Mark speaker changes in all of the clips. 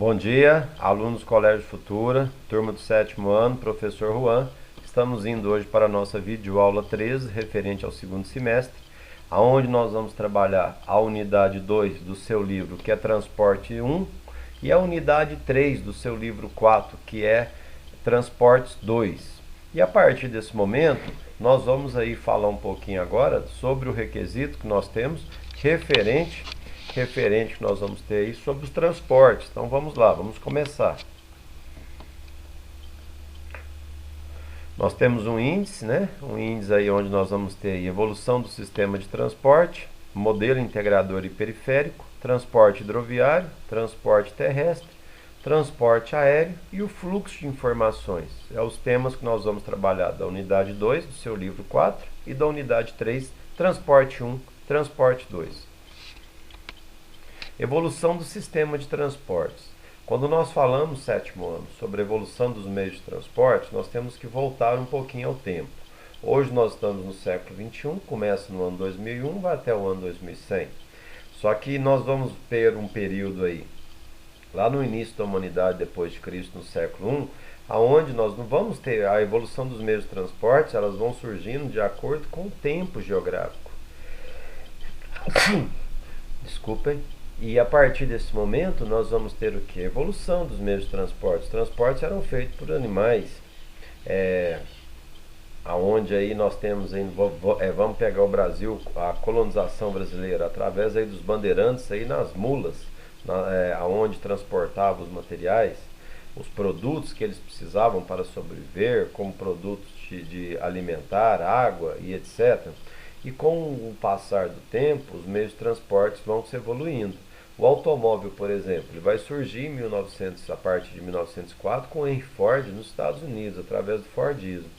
Speaker 1: Bom dia, alunos do Colégio Futura, turma do 7º ano, professor Juan. Estamos indo hoje para a nossa videoaula 13, referente ao segundo semestre, aonde nós vamos trabalhar a unidade 2 do seu livro, que é Transporte 1, e a unidade 3 do seu livro 4, que é Transportes 2. E a partir desse momento, nós vamos aí falar um pouquinho agora sobre o requisito que nós temos referente que nós vamos ter aí sobre os transportes. Então vamos lá, vamos começar. Nós temos um índice, né? Um índice aí onde nós vamos ter aí evolução do sistema de transporte, modelo integrador e periférico, transporte hidroviário, transporte terrestre, transporte aéreo e o fluxo de informações. É os temas que nós vamos trabalhar da unidade 2 do seu livro 4 e da unidade 3, transporte 1, transporte 2. Evolução do sistema de transportes. Quando nós falamos, 7º ano, sobre a evolução dos meios de transporte, nós temos que voltar um pouquinho ao tempo. Hoje nós estamos no século XXI, começa no ano 2001, vai até o ano 2100. Só que nós vamos ter um período aí, lá no início da humanidade, depois de Cristo, no século I, aonde nós não vamos ter a evolução dos meios de transporte, elas vão surgindo de acordo com o tempo geográfico. Desculpem. E a partir desse momento nós vamos ter o que? Evolução dos meios de transporte. Os transportes eram feitos por animais, aonde aí nós temos, vamos pegar o Brasil, a colonização brasileira, através aí dos bandeirantes aí nas mulas, aonde transportavam os materiais, os produtos que eles precisavam para sobreviver, como produtos de alimentar, água e etc. E com o passar do tempo, os meios de transporte vão se evoluindo. O automóvel, por exemplo, ele vai surgir em 1900, a partir de 1904, com Henry Ford nos Estados Unidos, através do Fordismo.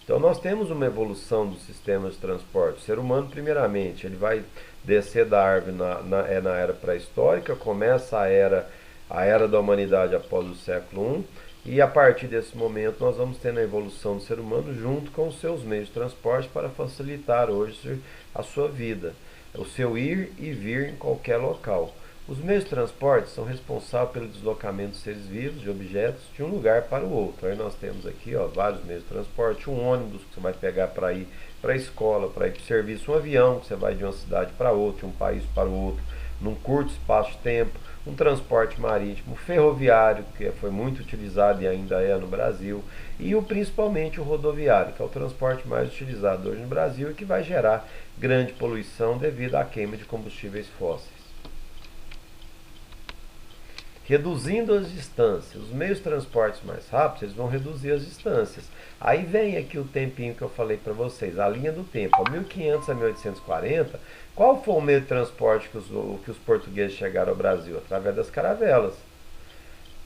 Speaker 1: Então nós temos uma evolução do sistema de transporte. O ser humano, primeiramente, ele vai descer da árvore na era pré-histórica, começa a era da humanidade após o século I, e a partir desse momento nós vamos tendo a evolução do ser humano junto com os seus meios de transporte para facilitar hoje a sua vida, o seu ir e vir em qualquer local. Os meios de transporte são responsáveis pelo deslocamento de seres vivos, de objetos, de um lugar para o outro. Aí nós temos aqui vários meios de transporte, um ônibus que você vai pegar para ir para a escola, para ir para o serviço, um avião que você vai de uma cidade para outra, de um país para o outro, num curto espaço de tempo, um transporte marítimo, ferroviário, que foi muito utilizado e ainda é no Brasil, e principalmente o rodoviário, que é o transporte mais utilizado hoje no Brasil e que vai gerar grande poluição devido à queima de combustíveis fósseis. Reduzindo as distâncias, os meios de transporte mais rápidos, eles vão reduzir as distâncias. Aí vem aqui o tempinho que eu falei para vocês, a linha do tempo, 1500 a 1840, qual foi o meio de transporte que os portugueses chegaram ao Brasil? Através das caravelas.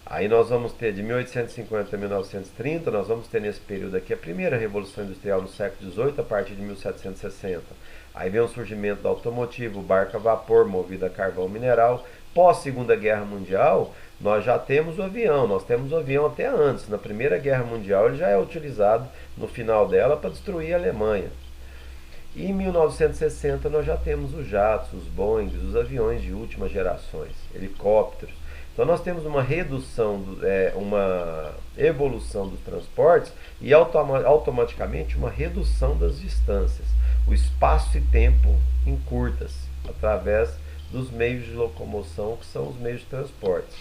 Speaker 1: Aí nós vamos ter de 1850 a 1930, nós vamos ter nesse período aqui a primeira revolução industrial no século XVIII, a partir de 1760. Aí vem o surgimento do automotivo, barco a vapor, movido a carvão mineral. Pós Segunda Guerra Mundial, nós já temos o avião, nós temos o avião até antes. Na Primeira Guerra Mundial ele já é utilizado no final dela para destruir a Alemanha. E em 1960 nós já temos os jatos, os Boeings, os aviões de últimas gerações, helicópteros. Então nós temos uma redução, uma evolução dos transportes e automaticamente uma redução das distâncias. O espaço e tempo encurta-se através dos meios de locomoção, que são os meios de transporte.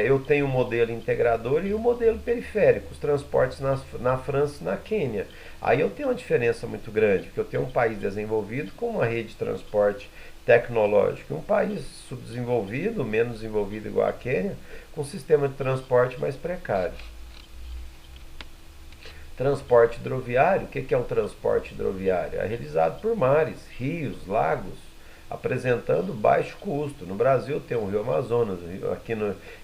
Speaker 1: Eu tenho o modelo integrador e o modelo periférico, os transportes na França e na Quênia. Aí eu tenho uma diferença muito grande, porque eu tenho um país desenvolvido com uma rede de transporte tecnológico, e um país subdesenvolvido, menos desenvolvido igual a Quênia, com um sistema de transporte mais precário. Transporte hidroviário, o que é um transporte hidroviário? É realizado por mares, rios, lagos, apresentando baixo custo. No Brasil eu tenho o Rio Amazonas,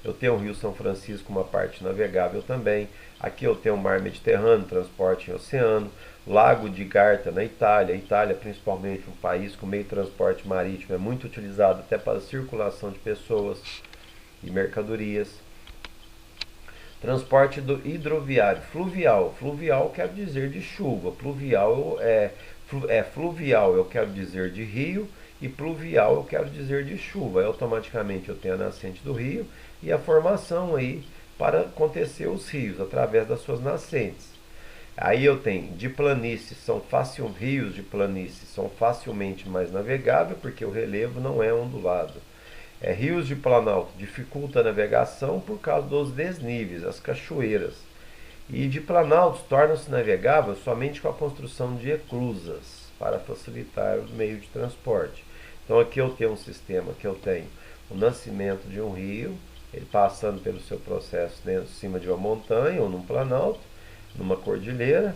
Speaker 1: eu tenho o Rio São Francisco, uma parte navegável também. Aqui eu tenho o Mar Mediterrâneo, transporte em oceano, Lago de Garda na Itália. A Itália, principalmente um país com meio de transporte marítimo, é muito utilizado até para a circulação de pessoas e mercadorias. Transporte hidroviário, fluvial. Fluvial quer dizer de chuva, fluvial fluvial eu quero dizer de rio, e pluvial eu quero dizer de chuva. Aí automaticamente eu tenho a nascente do rio e a formação aí para acontecer os rios através das suas nascentes. Aí eu tenho de planície, rios de planície são facilmente mais navegáveis porque o relevo não é ondulado. Rios de planalto dificulta a navegação por causa dos desníveis, as cachoeiras. E de planaltos tornam-se navegáveis somente com a construção de eclusas para facilitar o meio de transporte. Então aqui eu tenho um sistema que eu tenho o nascimento de um rio, ele passando pelo seu processo dentro de cima de uma montanha ou num planalto, numa cordilheira,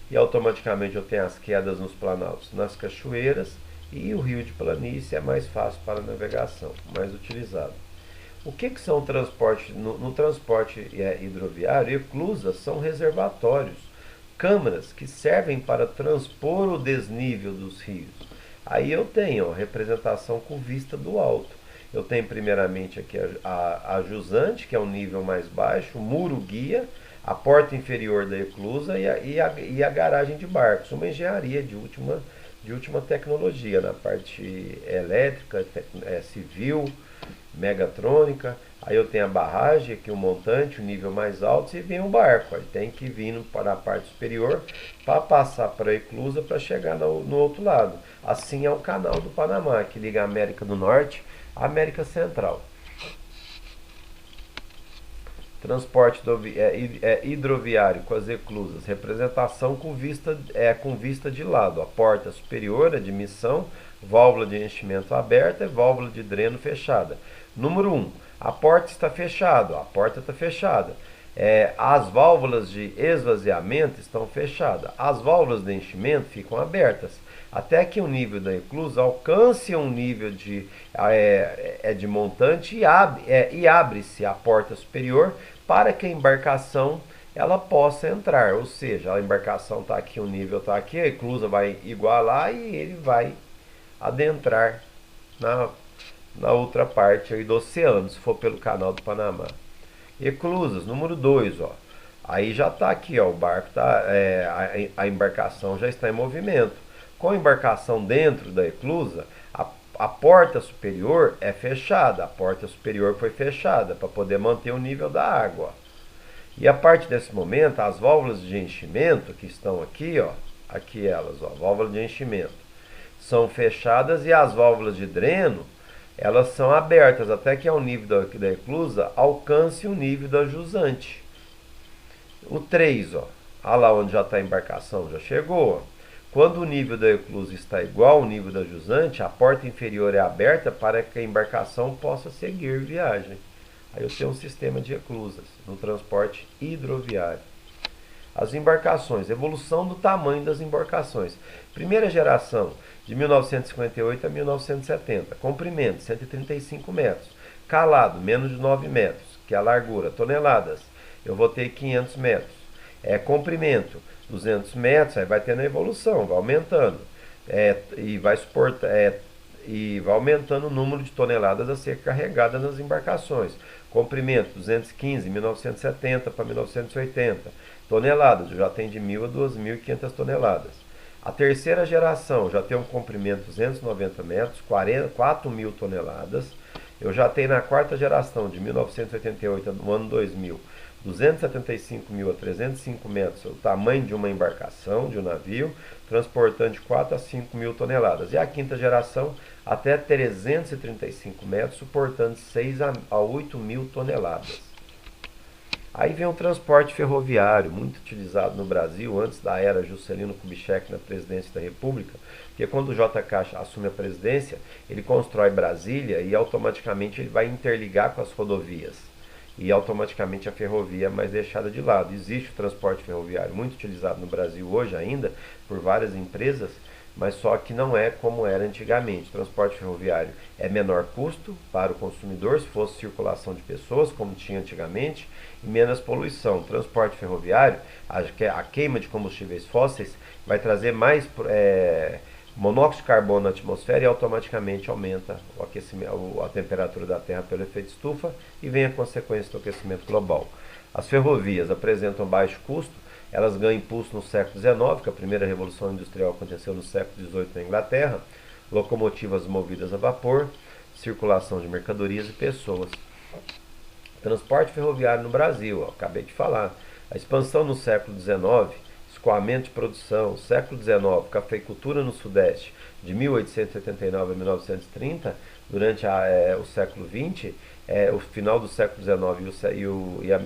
Speaker 1: e automaticamente eu tenho as quedas nos planaltos, nas cachoeiras, e o rio de planície é mais fácil para a navegação, mais utilizado. O que são transporte? No transporte hidroviário, eclusas são reservatórios, câmaras que servem para transpor o desnível dos rios. Aí eu tenho a representação com vista do alto. Eu tenho primeiramente aqui a jusante, que é o nível mais baixo, o muro guia, a porta inferior da eclusa e a garagem de barcos, uma engenharia de última tecnologia na parte elétrica, civil, megatrônica. Aí eu tenho a barragem, aqui o montante, o nível mais alto, e vem o barco. Aí tem que vir para a parte superior para passar para a eclusa para chegar no outro lado. Assim é o canal do Panamá, que liga a América do Norte à América Central. Transporte hidroviário com as eclusas, representação com vista de lado, a porta superior, admissão, válvula de enchimento aberta e válvula de dreno fechada. Número 1, a porta está fechada, a porta está fechada. As válvulas de esvaziamento estão fechadas, as válvulas de enchimento ficam abertas, até que o nível da eclusa alcance um nível de montante e abre-se a porta superior para que a embarcação ela possa entrar, ou seja, a embarcação está aqui, o nível está aqui, a eclusa vai igualar e ele vai adentrar na outra parte aí do oceano, se for pelo canal do Panamá. Eclusas, número 2, ó. Aí já está aqui, ó, o barco tá, a embarcação já está em movimento. Com a embarcação dentro da eclusa, a porta superior é fechada, a porta superior foi fechada para poder manter o nível da água. E a partir desse momento, as válvulas de enchimento que estão aqui, ó, aqui elas, ó, válvula de enchimento, são fechadas e as válvulas de dreno, elas são abertas até que ao nível da eclusa alcance o nível da jusante. O 3, ó, lá onde já está a embarcação, já chegou, ó. Quando o nível da eclusa está igual ao nível da jusante, a porta inferior é aberta para que a embarcação possa seguir viagem. Aí eu tenho um sistema de eclusas no transporte hidroviário. As embarcações, evolução do tamanho das embarcações. Primeira geração, de 1958 a 1970. Comprimento, 135 metros. Calado, menos de 9 metros, que é a largura. Toneladas, eu vou ter 500 metros. Comprimento, 200 metros, aí vai tendo a evolução, vai aumentando. E vai aumentando o número de toneladas a ser carregadas nas embarcações. Comprimento, 215, 1970 para 1980. Toneladas, eu já tenho de 1.000 a 2.500 toneladas. A terceira geração já tem um comprimento de 290 metros, 4.000 toneladas. Eu já tenho na quarta geração, de 1988 no ano 2000, 275.000 a 305 metros, o tamanho de uma embarcação, de um navio, transportando de 4 a 5.000 toneladas. E a quinta geração, até 335 metros, suportando 6 a 8.000 toneladas. Aí vem o transporte ferroviário, muito utilizado no Brasil, antes da era Juscelino Kubitschek na presidência da República, porque quando o JK assume a presidência, ele constrói Brasília e automaticamente ele vai interligar com as rodovias. E automaticamente a ferrovia é mais deixada de lado. Existe o transporte ferroviário muito utilizado no Brasil hoje ainda, por várias empresas, mas só que não é como era antigamente. O transporte ferroviário é menor custo para o consumidor, se fosse circulação de pessoas, como tinha antigamente, e menos poluição. O transporte ferroviário, a queima de combustíveis fósseis, vai trazer mais monóxido de carbono na atmosfera e automaticamente aumenta o aquecimento, a temperatura da Terra pelo efeito estufa e vem a consequência do aquecimento global. As ferrovias apresentam baixo custo, elas ganham impulso no século XIX, que a primeira revolução industrial aconteceu no século XVIII na Inglaterra. locomotivas movidas a vapor, circulação de mercadorias e pessoas. Transporte ferroviário no Brasil, acabei de falar. A expansão no século XIX, escoamento de produção, século XIX, cafeicultura no Sudeste, de 1889 a 1930, durante o século XX, o final do século XIX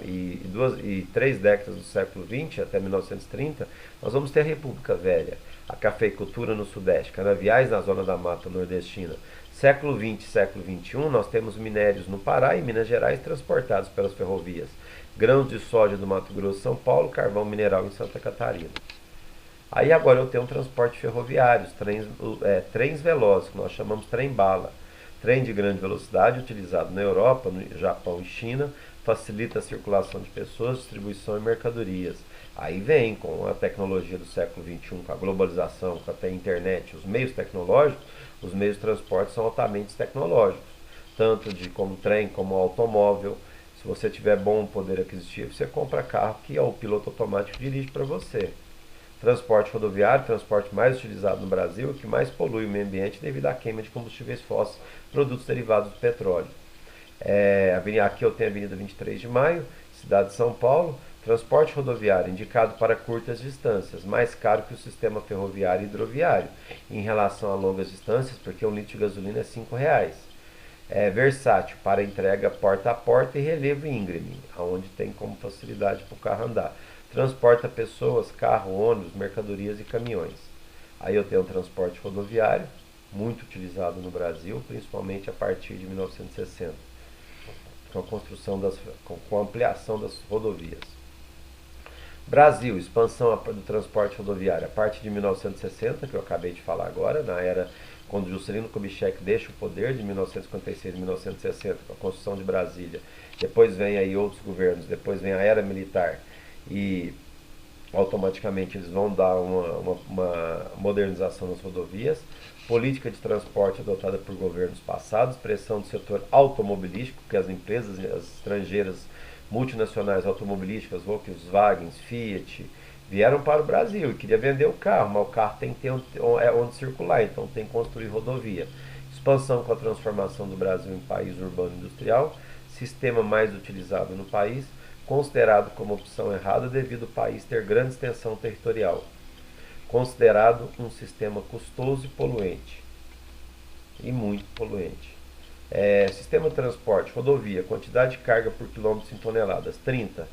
Speaker 1: e 3 décadas do século XX, até 1930, nós vamos ter a República Velha, a cafeicultura no Sudeste, canaviais na zona da mata nordestina. Século XX e século XXI, nós temos minérios no Pará e Minas Gerais transportados pelas ferrovias. Grãos de soja do Mato Grosso e São Paulo, carvão mineral em Santa Catarina. Aí agora eu tenho um transporte ferroviário, trens velozes, que nós chamamos trem-bala. Trem de grande velocidade, utilizado na Europa, no Japão e China, facilita a circulação de pessoas, distribuição e mercadorias. Aí vem, com a tecnologia do século XXI, com a globalização, com a internet, os meios tecnológicos, os meios de transporte são altamente tecnológicos, tanto como trem como automóvel. Se você tiver bom poder aquisitivo, você compra carro que o piloto automático dirige para você. Transporte rodoviário, transporte mais utilizado no Brasil, que mais polui o meio ambiente devido à queima de combustíveis fósseis, produtos derivados do petróleo. Aqui eu tenho a Avenida 23 de Maio, cidade de São Paulo. Transporte rodoviário indicado para curtas distâncias, mais caro que o sistema ferroviário e hidroviário, em relação a longas distâncias, porque um litro de gasolina é R$ 5. Versátil para entrega porta a porta e relevo íngreme, onde tem como facilidade para o carro andar. Transporta pessoas, carro, ônibus, mercadorias e caminhões. Aí eu tenho o transporte rodoviário, muito utilizado no Brasil, principalmente a partir de 1960, com a construção com a ampliação das rodovias. Brasil, expansão do transporte rodoviário a partir de 1960, que eu acabei de falar agora, na era quando Juscelino Kubitschek deixa o poder, de 1956 a 1960, com a construção de Brasília. Depois vem aí outros governos, depois vem a era militar e automaticamente eles vão dar uma modernização nas rodovias. Política de transporte adotada por governos passados, pressão do setor automobilístico, que as empresas as estrangeiras multinacionais automobilísticas, Volkswagen, Fiat, vieram para o Brasil e queria vender o carro, mas o carro tem que ter onde circular, então tem que construir rodovia. Expansão com a transformação do Brasil em país urbano industrial, sistema mais utilizado no país, considerado como opção errada devido ao país ter grande extensão territorial. Considerado um sistema custoso e poluente. E muito poluente. Sistema de transporte, rodovia, quantidade de carga por quilômetro em toneladas, 30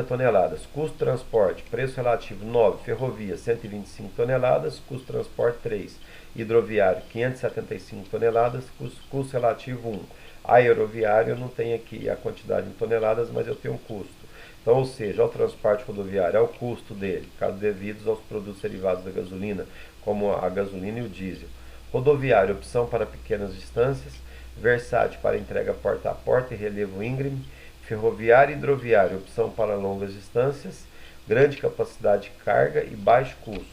Speaker 1: toneladas. Custo de transporte, preço relativo 9, ferrovia 125 toneladas, custo de transporte 3. Hidroviário 575 toneladas, custo relativo 1. Aeroviário eu não tenho aqui a quantidade em toneladas, mas eu tenho um custo. Então, ou seja, o transporte rodoviário é o custo dele, caso devidos aos produtos derivados da gasolina, como a gasolina e o diesel. Rodoviário, opção para pequenas distâncias, versátil para entrega porta a porta e relevo íngreme. Ferroviário e hidroviário, opção para longas distâncias, grande capacidade de carga e baixo custo.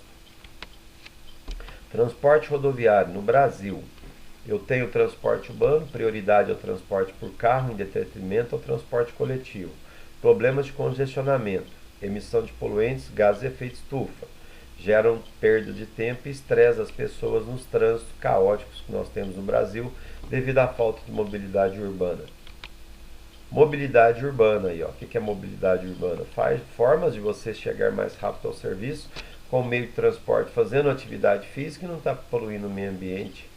Speaker 1: Transporte rodoviário no Brasil. Eu tenho transporte urbano, prioridade ao transporte por carro, em detrimento ao transporte coletivo. Problemas de congestionamento, emissão de poluentes, gases de efeito estufa. Geram perda de tempo e estresse às pessoas nos trânsitos caóticos que nós temos no Brasil devido à falta de mobilidade urbana. Mobilidade urbana aí, ó. O que é mobilidade urbana? Formas de você chegar mais rápido ao serviço com o meio de transporte, fazendo atividade física e não está poluindo o meio ambiente.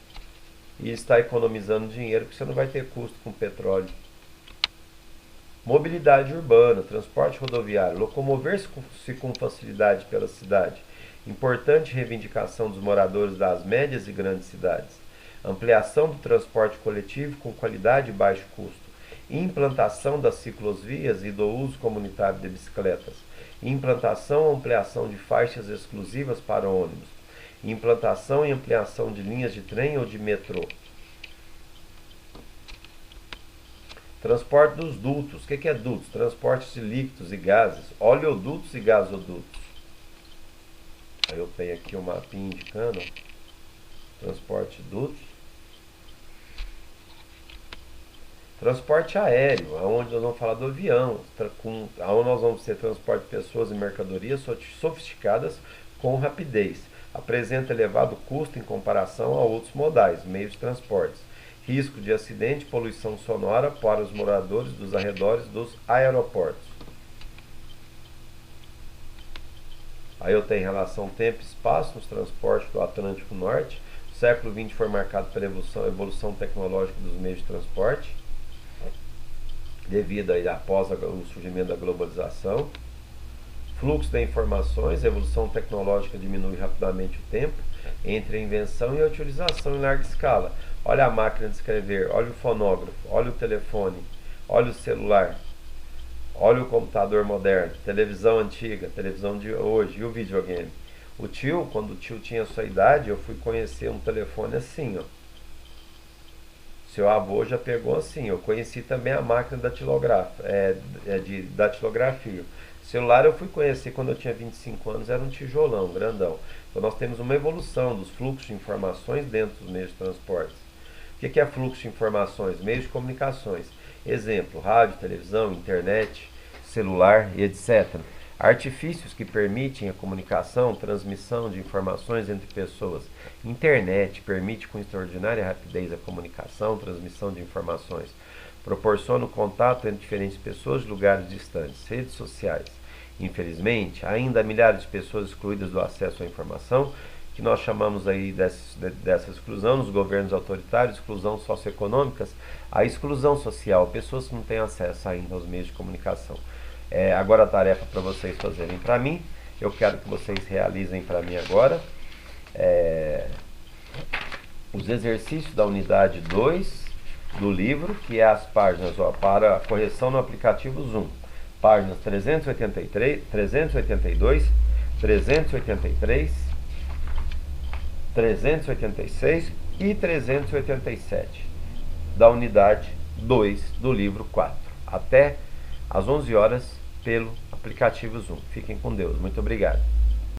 Speaker 1: E está economizando dinheiro, porque você não vai ter custo com petróleo. Mobilidade urbana, transporte rodoviário, locomover-se com facilidade pela cidade. Importante reivindicação dos moradores das médias e grandes cidades. Ampliação do transporte coletivo com qualidade e baixo custo. Implantação das ciclovias e do uso comunitário de bicicletas. Implantação e ampliação de faixas exclusivas para ônibus. Implantação e ampliação de linhas de trem ou de metrô. Transporte dos dutos. O que é dutos? Transporte de líquidos e gases, oleodutos e gasodutos. Aí eu tenho aqui um mapinha indicando, ó, transporte de dutos. Transporte aéreo, onde nós vamos falar do avião, onde nós vamos ter transporte de pessoas e mercadorias sofisticadas com rapidez. apresenta elevado custo em comparação a outros modais, meios de transportes. Risco de acidente e poluição sonora para os moradores dos arredores dos aeroportos. Aí eu tenho relação tempo e espaço nos transportes do Atlântico Norte. O século XX foi marcado pela evolução tecnológica dos meios de transporte, devido aí após o surgimento da globalização. Fluxo de informações, a evolução tecnológica diminui rapidamente o tempo entre a invenção e a utilização em larga escala. Olha a máquina de escrever, olha o fonógrafo, olha o telefone, olha o celular, olha o computador moderno, televisão antiga, televisão de hoje e o videogame. O tio, quando o tio tinha sua idade, eu fui conhecer um telefone assim, ó. Seu avô já pegou assim. Eu conheci também a máquina de datilografia. Celular eu fui conhecer quando eu tinha 25 anos, era um tijolão, grandão. Então nós temos uma evolução dos fluxos de informações dentro dos meios de transporte. O que é fluxo de informações? Meios de comunicações. Exemplo, rádio, televisão, internet, celular e etc. Artifícios que permitem a comunicação, transmissão de informações entre pessoas. Internet permite com extraordinária rapidez a comunicação, transmissão de informações. Proporciona o contato entre diferentes pessoas de lugares distantes. Redes sociais. Infelizmente, ainda há milhares de pessoas excluídas do acesso à informação, que nós chamamos aí dessa exclusão nos governos autoritários, exclusão socioeconômicas, a exclusão social, pessoas que não têm acesso ainda aos meios de comunicação. Agora a tarefa para vocês fazerem para mim, eu quero que vocês realizem para mim agora os exercícios da unidade 2 do livro, que é as páginas para a correção no aplicativo Zoom, páginas 383, 382, 383, 386 e 387 da unidade 2 do livro 4, até às 11 horas pelo aplicativo Zoom. Fiquem com Deus. Muito obrigado.